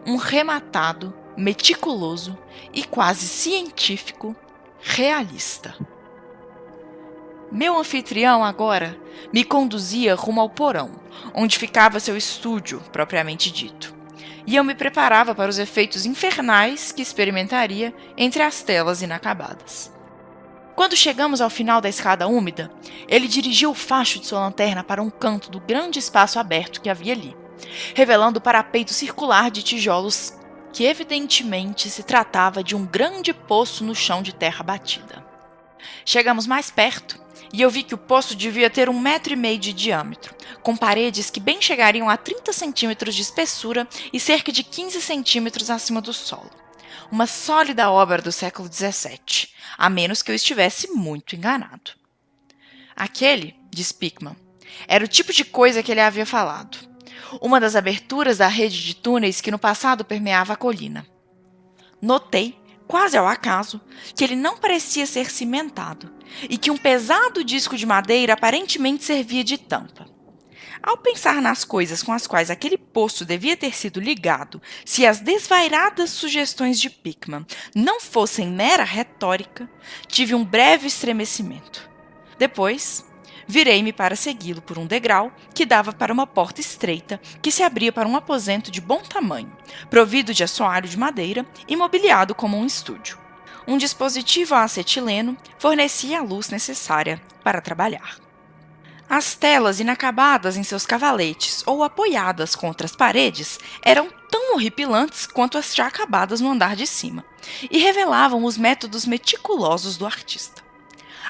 um rematado, meticuloso e quase científico realista. Meu anfitrião agora me conduzia rumo ao porão, onde ficava seu estúdio, propriamente dito, e eu me preparava para os efeitos infernais que experimentaria entre as telas inacabadas. Quando chegamos ao final da escada úmida, ele dirigiu o facho de sua lanterna para um canto do grande espaço aberto que havia ali, revelando o parapeito circular de tijolos que evidentemente se tratava de um grande poço no chão de terra batida. Chegamos mais perto e eu vi que o poço devia ter 1,5 metro de diâmetro, com paredes que bem chegariam a 30 centímetros de espessura e cerca de 15 centímetros acima do solo. Uma sólida obra do século XVII, a menos que eu estivesse muito enganado. Aquele, diz Pickman, era o tipo de coisa que ele havia falado. Uma das aberturas da rede de túneis que no passado permeava a colina. Notei, quase ao acaso, que ele não parecia ser cimentado e que um pesado disco de madeira aparentemente servia de tampa. Ao pensar nas coisas com as quais aquele poço devia ter sido ligado, se as desvairadas sugestões de Pickman não fossem mera retórica, tive um breve estremecimento. Depois, virei-me para segui-lo por um degrau que dava para uma porta estreita que se abria para um aposento de bom tamanho, provido de assoalho de madeira e mobiliado como um estúdio. Um dispositivo a acetileno fornecia a luz necessária para trabalhar. As telas inacabadas em seus cavaletes ou apoiadas contra as paredes eram tão horripilantes quanto as já acabadas no andar de cima e revelavam os métodos meticulosos do artista.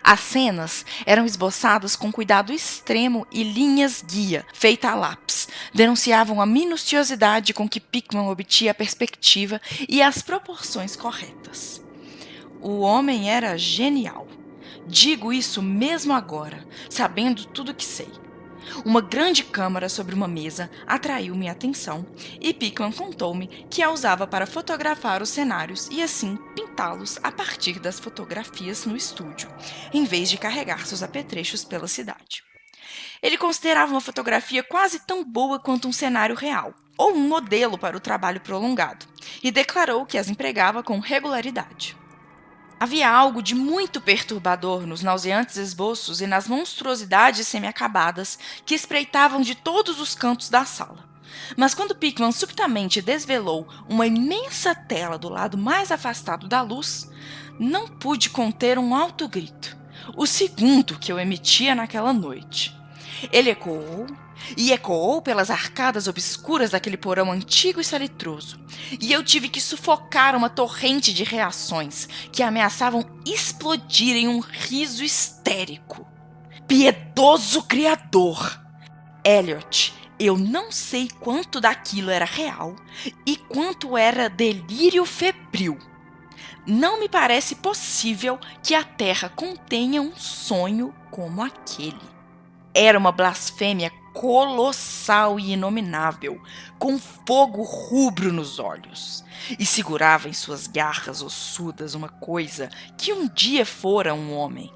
As cenas eram esboçadas com cuidado extremo e linhas guia, feitas a lápis, denunciavam a minuciosidade com que Pickman obtinha a perspectiva e as proporções corretas. O homem era genial. Digo isso mesmo agora, sabendo tudo o que sei. Uma grande câmara sobre uma mesa atraiu minha atenção e Pickman contou-me que a usava para fotografar os cenários e assim pintá-los a partir das fotografias no estúdio, em vez de carregar seus apetrechos pela cidade. Ele considerava uma fotografia quase tão boa quanto um cenário real, ou um modelo para o trabalho prolongado, e declarou que as empregava com regularidade. Havia algo de muito perturbador nos nauseantes esboços e nas monstruosidades semi-acabadas que espreitavam de todos os cantos da sala. Mas quando Pickman subitamente desvelou uma imensa tela do lado mais afastado da luz, não pude conter um alto grito, o segundo que eu emitia naquela noite. Ele ecoou e ecoou pelas arcadas obscuras daquele porão antigo e salitroso, e eu tive que sufocar uma torrente de reações que ameaçavam explodir em um riso histérico. Piedoso Criador! Elliot, eu não sei quanto daquilo era real e quanto era delírio febril. Não me parece possível que a Terra contenha um sonho como aquele. Era uma blasfêmia colossal e inominável, com fogo rubro nos olhos, e segurava em suas garras ossudas uma coisa que um dia fora um homem,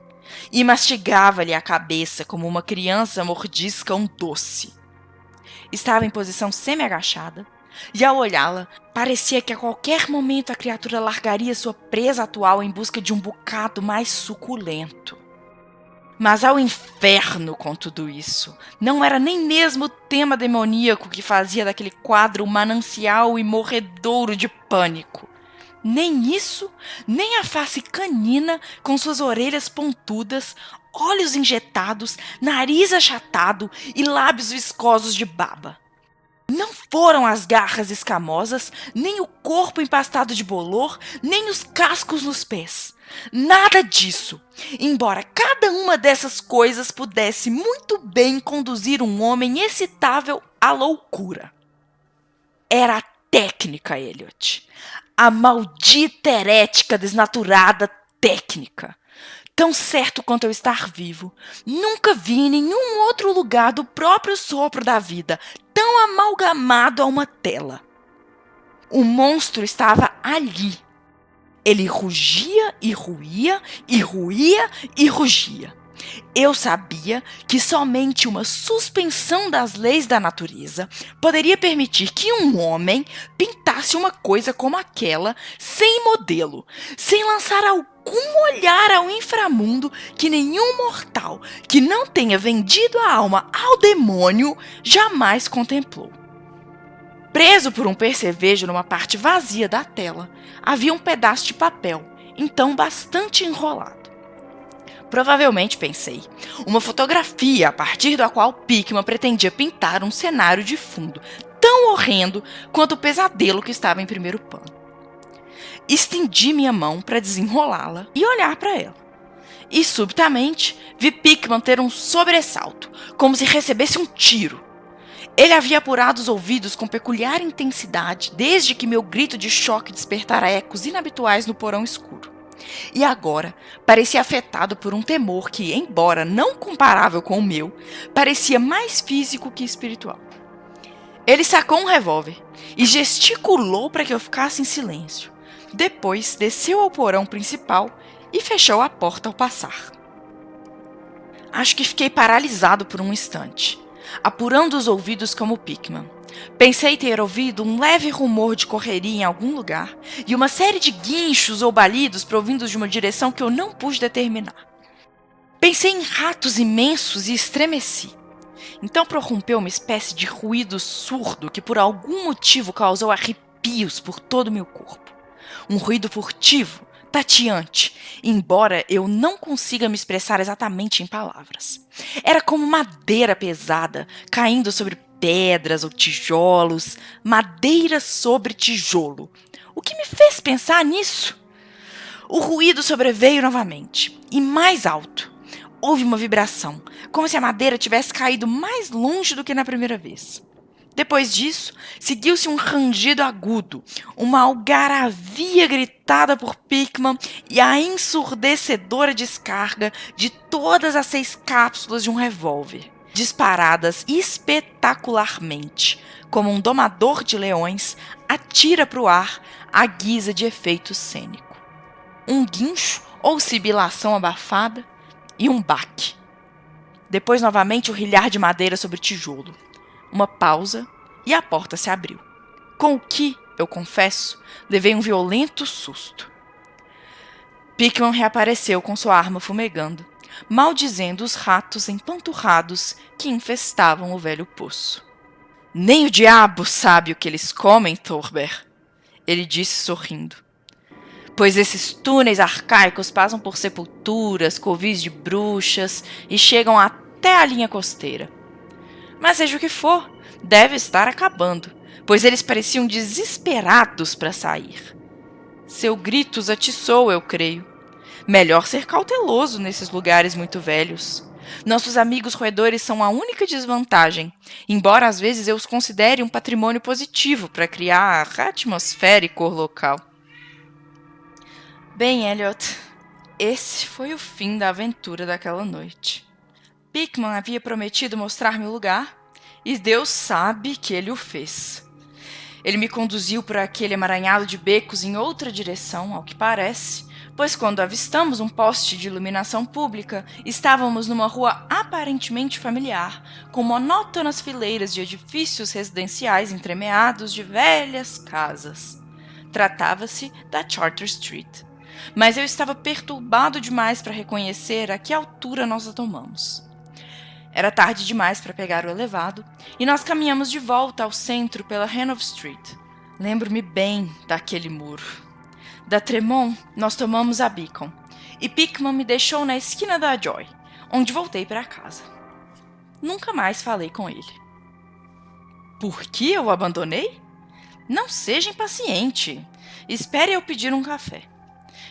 e mastigava-lhe a cabeça como uma criança mordisca um doce. Estava em posição semi-agachada, E ao olhá-la, parecia que a qualquer momento a criatura largaria sua presa atual em busca de um bocado mais suculento. Mas ao inferno com tudo isso. Não era nem mesmo o tema demoníaco que fazia daquele quadro um manancial e morredouro de pânico. Nem isso, nem a face canina com suas orelhas pontudas, olhos injetados, nariz achatado e lábios viscosos de baba. Não foram as garras escamosas, nem o corpo empastado de bolor, nem os cascos nos pés. Nada disso, embora cada uma dessas coisas pudesse muito bem conduzir um homem excitável à loucura. Era a técnica, Elliot. A maldita herética desnaturada técnica. Tão certo quanto eu estar vivo, nunca vi em nenhum outro lugar do próprio sopro da vida tão amalgamado a uma tela. O monstro estava ali. Ele rugia e ruía, e ruía e rugia. Eu sabia que somente uma suspensão das leis da natureza poderia permitir que um homem pintasse uma coisa como aquela sem modelo, sem lançar algum olhar ao inframundo que nenhum mortal que não tenha vendido a alma ao demônio jamais contemplou. Preso por um percevejo numa parte vazia da tela, havia um pedaço de papel, então bastante enrolado. Provavelmente, pensei, uma fotografia a partir da qual Pickman pretendia pintar um cenário de fundo tão horrendo quanto o pesadelo que estava em primeiro plano. Estendi minha mão para desenrolá-la e olhar para ela. E, subitamente, vi Pickman ter um sobressalto, como se recebesse um tiro. Ele havia apurado os ouvidos com peculiar intensidade desde que meu grito de choque despertara ecos inabituais no porão escuro. E agora parecia afetado por um temor que, embora não comparável com o meu, parecia mais físico que espiritual. Ele sacou um revólver e gesticulou para que eu ficasse em silêncio. Depois desceu ao porão principal e fechou a porta ao passar. Acho que fiquei paralisado por um instante, apurando os ouvidos como Pickman. Pensei ter ouvido um leve rumor de correria em algum lugar e uma série de guinchos ou balidos provindos de uma direção que eu não pude determinar. Pensei em ratos imensos e estremeci. Então prorrompeu uma espécie de ruído surdo que por algum motivo causou arrepios por todo o meu corpo. Um ruído furtivo, tateante, embora eu não consiga me expressar exatamente em palavras. Era como madeira pesada caindo sobre pedras ou tijolos, madeira sobre tijolo. O que me fez pensar nisso? O ruído sobreveio novamente, e mais alto. Houve uma vibração, como se a madeira tivesse caído mais longe do que na primeira vez. Depois disso, seguiu-se um rangido agudo, uma algaravia gritada por Pickman e a ensurdecedora descarga de todas as 6 cápsulas de um revólver, disparadas espetacularmente, como um domador de leões atira para o ar à guisa de efeito cênico. Um guincho ou sibilação abafada e um baque. Depois novamente o rilhar de madeira sobre tijolo. Uma pausa e a porta se abriu. Com o que, eu confesso, levei um violento susto. Pickman reapareceu com sua arma fumegando, maldizendo os ratos empanturrados que infestavam o velho poço. Nem o diabo sabe o que eles comem, Thorber, ele disse sorrindo. Pois esses túneis arcaicos passam por sepulturas, covis de bruxas e chegam até a linha costeira. Mas seja o que for, deve estar acabando, pois eles pareciam desesperados para sair. Seu grito os atiçou, eu creio. Melhor ser cauteloso nesses lugares muito velhos. Nossos amigos roedores são a única desvantagem, embora às vezes eu os considere um patrimônio positivo para criar atmosfera e cor local. Bem, Elliot, esse foi o fim da aventura daquela noite. Pickman havia prometido mostrar-me o lugar, e Deus sabe que ele o fez. Ele me conduziu por aquele emaranhado de becos em outra direção, ao que parece, pois quando avistamos um poste de iluminação pública, estávamos numa rua aparentemente familiar, com monótonas fileiras de edifícios residenciais entremeados de velhas casas. Tratava-se da Charter Street, mas eu estava perturbado demais para reconhecer a que altura nós a tomamos. Era tarde demais para pegar o elevado, e nós caminhamos de volta ao centro pela Hanover Street. Lembro-me bem daquele muro. Da Tremont, nós tomamos a Beacon, e Pickman me deixou na esquina da Joy, onde voltei para casa. Nunca mais falei com ele. Por que eu o abandonei? Não seja impaciente. Espere eu pedir um café.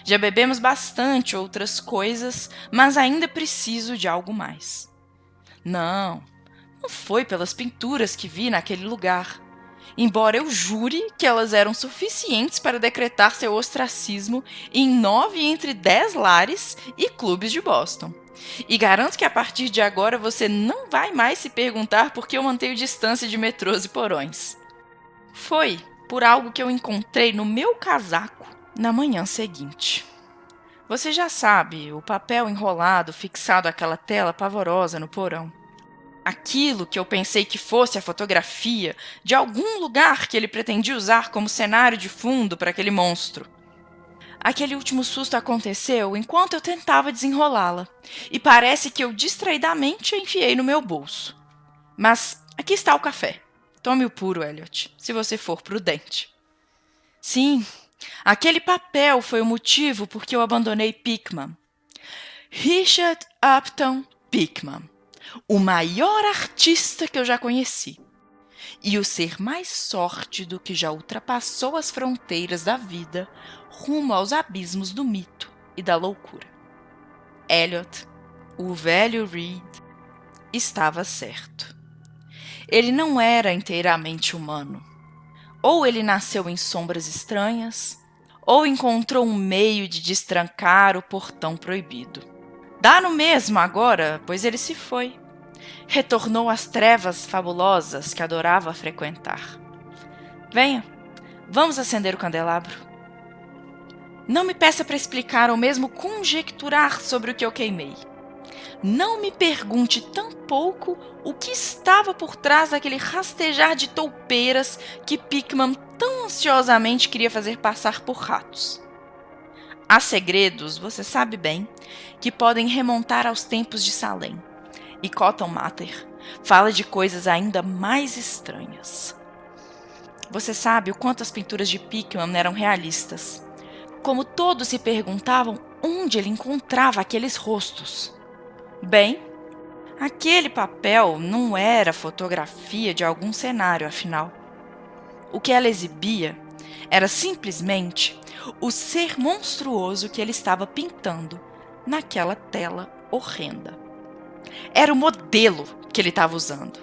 Já bebemos bastante outras coisas, mas ainda preciso de algo mais. Não foi pelas pinturas que vi naquele lugar, embora eu jure que elas eram suficientes para decretar seu ostracismo em 9 entre 10 lares e clubes de Boston. E garanto que a partir de agora você não vai mais se perguntar por que eu mantenho distância de metrôs e porões. Foi por algo que eu encontrei no meu casaco na manhã seguinte. Você já sabe, o papel enrolado fixado àquela tela pavorosa no porão. Aquilo que eu pensei que fosse a fotografia de algum lugar que ele pretendia usar como cenário de fundo para aquele monstro. Aquele último susto aconteceu enquanto eu tentava desenrolá-la, e parece que eu distraidamente a enfiei no meu bolso. Mas aqui está o café. Tome-o puro, Elliot, se você for prudente. Sim, aquele papel foi o motivo por que eu abandonei Pickman. Richard Upton Pickman. O maior artista que eu já conheci, e o ser mais sórdido que já ultrapassou as fronteiras da vida rumo aos abismos do mito e da loucura. Elliot, o velho Reed, estava certo. Ele não era inteiramente humano. Ou ele nasceu em sombras estranhas, ou encontrou um meio de destrancar o portão proibido. Dá no mesmo agora, pois ele se foi. Retornou às trevas fabulosas que adorava frequentar. Venha, vamos acender o candelabro. Não me peça para explicar ou mesmo conjecturar sobre o que eu queimei. Não me pergunte tampouco o que estava por trás daquele rastejar de toupeiras que Pickman tão ansiosamente queria fazer passar por ratos. Há segredos, você sabe bem, que podem remontar aos tempos de Salem. E Cotton Mather fala de coisas ainda mais estranhas. Você sabe o quanto as pinturas de Pickman eram realistas. Como todos se perguntavam onde ele encontrava aqueles rostos. Bem, aquele papel não era fotografia de algum cenário, afinal. O que ela exibia era simplesmente o ser monstruoso que ele estava pintando naquela tela horrenda. Era o modelo que ele estava usando.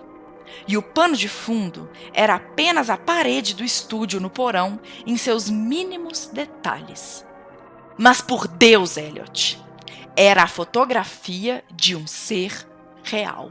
E o pano de fundo era apenas a parede do estúdio no porão em seus mínimos detalhes. Mas por Deus, Elliot, era a fotografia de um ser real.